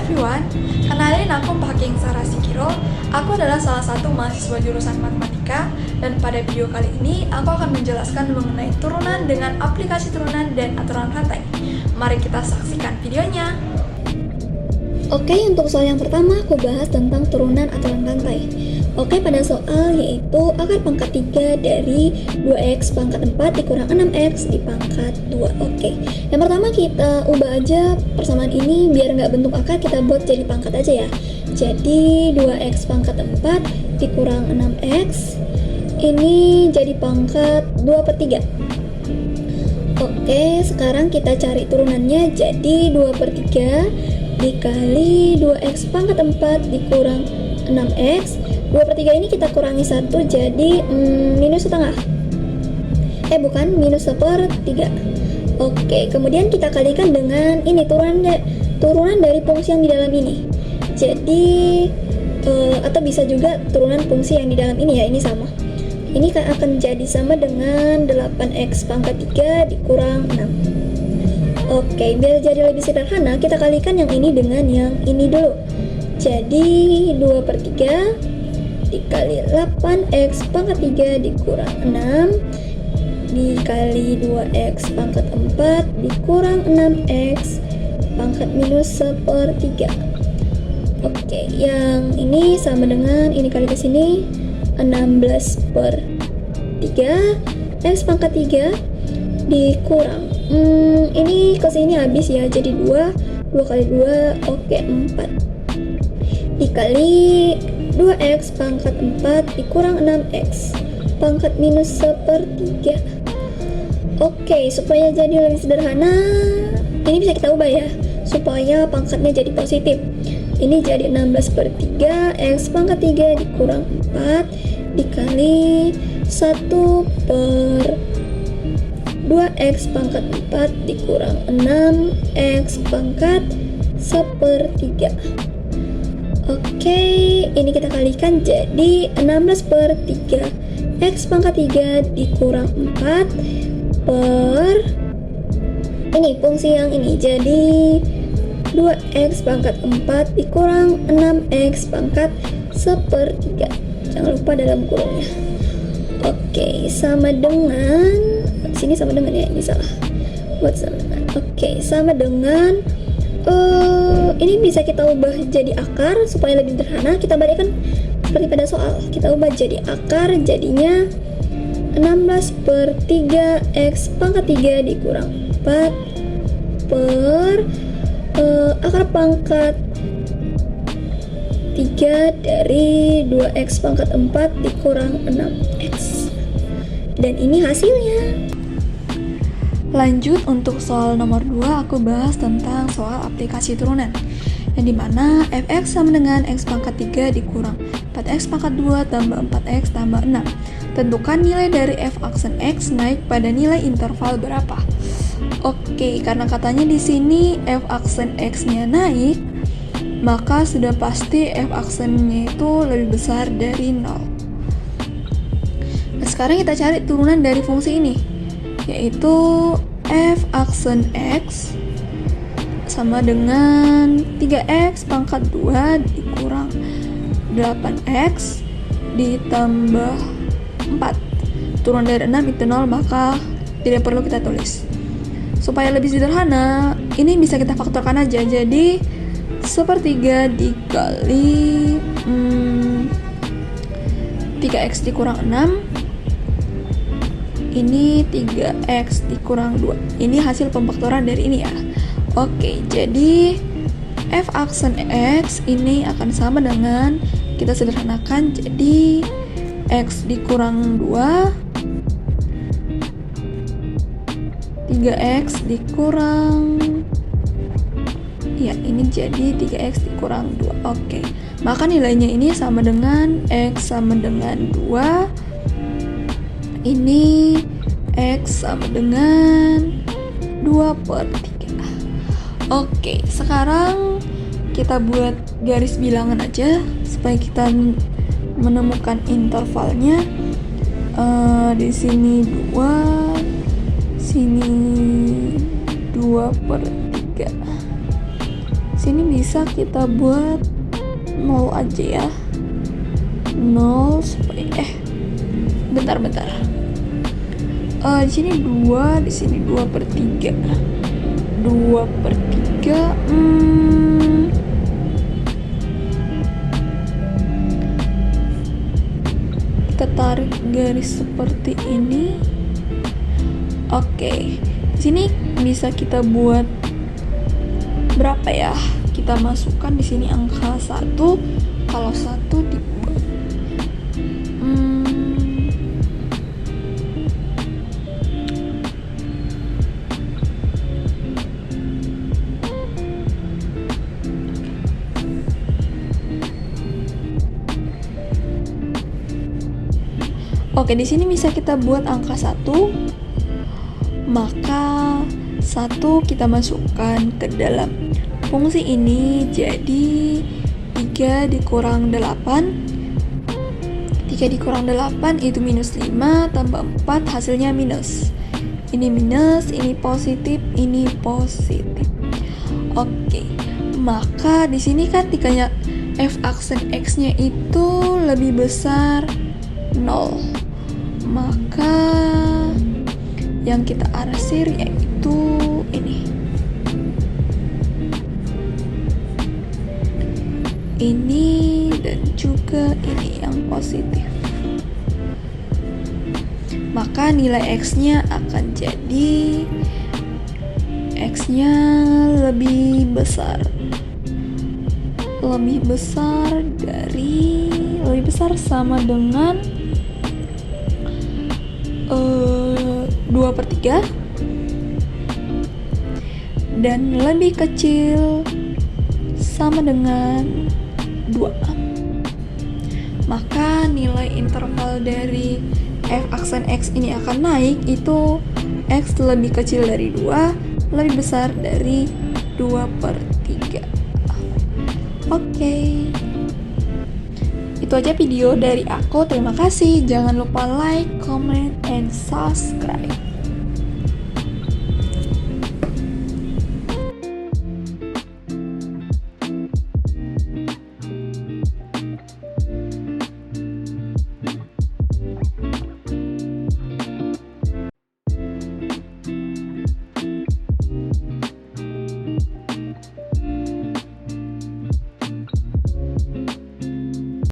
everyone, kenalin aku Paking Sarasikiro. Aku adalah salah satu mahasiswa jurusan matematika, dan pada video kali ini aku akan menjelaskan mengenai turunan dengan aplikasi turunan dan aturan rantai. Mari kita saksikan videonya. Oke, untuk soal yang pertama aku bahas tentang turunan aturan rantai. Oke, pada soal yaitu akar pangkat 3 dari 2x pangkat 4 dikurang 6x di pangkat 2. Oke, yang pertama kita ubah aja persamaan ini biar nggak bentuk akar, kita buat jadi pangkat aja ya. Jadi 2x pangkat 4 dikurang 6x ini jadi pangkat 2/3. Oke, sekarang kita cari turunannya. Jadi 2/3 dikali 2x pangkat 4 dikurang 6x. 2/3 ini kita kurangi 1 jadi minus setengah. Minus 1/3. Oke, kemudian kita kalikan dengan ini turunan dari fungsi yang di dalam ini. Jadi atau bisa juga turunan fungsi yang di dalam ini ya, ini sama. Ini akan jadi sama dengan 8x pangkat 3 dikurang 6. Oke, biar jadi lebih sederhana, kita kalikan yang ini dengan yang ini dulu. Jadi 2/3 dikali 8x pangkat 3 dikurang 6 dikali 2x pangkat 4 dikurang 6x pangkat minus 1/3. Oke, yang ini sama dengan ini kali ke sini 16/3 x pangkat 3 dikurang ini ke sini habis ya, jadi 2 kali 2 oke 4 dikali 2x pangkat 4 dikurang 6x pangkat minus 1/3. Oke, supaya jadi lebih sederhana ini bisa kita ubah ya, supaya pangkatnya jadi positif. Ini jadi 16/3 x pangkat 3 dikurang 4 dikali 1/2x pangkat 4 dikurang 6x pangkat 1/3. Oke, ini kita kalikan jadi 16/3 x pangkat 3 dikurang 4 per ini fungsi yang ini, jadi 2x pangkat 4 dikurang 6x pangkat 1/3. Jangan lupa dalam kurungnya. Oke, sama dengan sini sama dengan ya, ini salah. Buat sama dengan. Oke, sama dengan ini bisa kita ubah jadi akar supaya lebih sederhana. Kita balikkan seperti pada soal. Kita ubah jadi akar, jadinya 16/3 x pangkat 3 dikurang 4 per akar pangkat 3 dari 2x pangkat 4 dikurang 6x. Dan ini hasilnya. Lanjut untuk soal nomor 2, aku bahas tentang soal aplikasi turunan, yang dimana fx sama dengan x pangkat 3 dikurang 4x pangkat 2 tambah 4x tambah 6. Tentukan nilai dari f aksen x naik pada nilai interval berapa. Oke, karena katanya di sini f aksen x-nya naik, maka sudah pasti f aksennya itu lebih besar dari 0. Nah, sekarang kita cari turunan dari fungsi ini, yaitu f aksen x sama dengan 3x pangkat 2 dikurang 8x ditambah 4. Turunan dari 6 itu 0, maka tidak perlu kita tulis. Supaya lebih sederhana, ini bisa kita faktorkan aja, jadi 1/3 dikali 3x dikurang 6, ini 3x dikurang 2. Ini hasil pemfaktoran dari ini ya. Oke, jadi f aksen x ini akan sama dengan, kita sederhanakan jadi x dikurang 2 3x dikurang ya, ini jadi 3x dikurang 2. Oke, maka nilainya ini sama dengan x sama dengan 2. Ini x sama dengan 2/3. Oke, sekarang kita buat garis bilangan aja supaya kita menemukan intervalnya. Di sini 2, sini 2/3. Sini bisa kita buat 0 aja ya. 0 supaya bentar. Di sini 2, di sini 2/3. 2/3. Kita tarik garis seperti ini. Oke. Di sini bisa kita buat berapa ya? Kita masukkan di sini angka 1. Kalau 1 dibuat Oke, di sini bisa kita buat angka 1. Maka 1 kita masukkan ke dalam fungsi ini, jadi 3 dikurang 8. 3 dikurang 8 itu minus 5 tambah 4 hasilnya minus. Ini minus, ini positif, ini positif. Oke. Maka di sini kan tikanya f aksen x-nya itu lebih besar 0. Maka yang kita arsir yaitu ini. Ini dan juga ini yang positif. Maka nilai x-nya akan jadi x-nya lebih besar. Lebih besar sama dengan 2/3 dan lebih kecil sama dengan 2. Maka nilai interval dari f aksen x ini akan naik, itu x lebih kecil dari 2, lebih besar dari 2/3. Oke. Itu aja video dari aku. Terima kasih. Jangan lupa like, comment, and subscribe.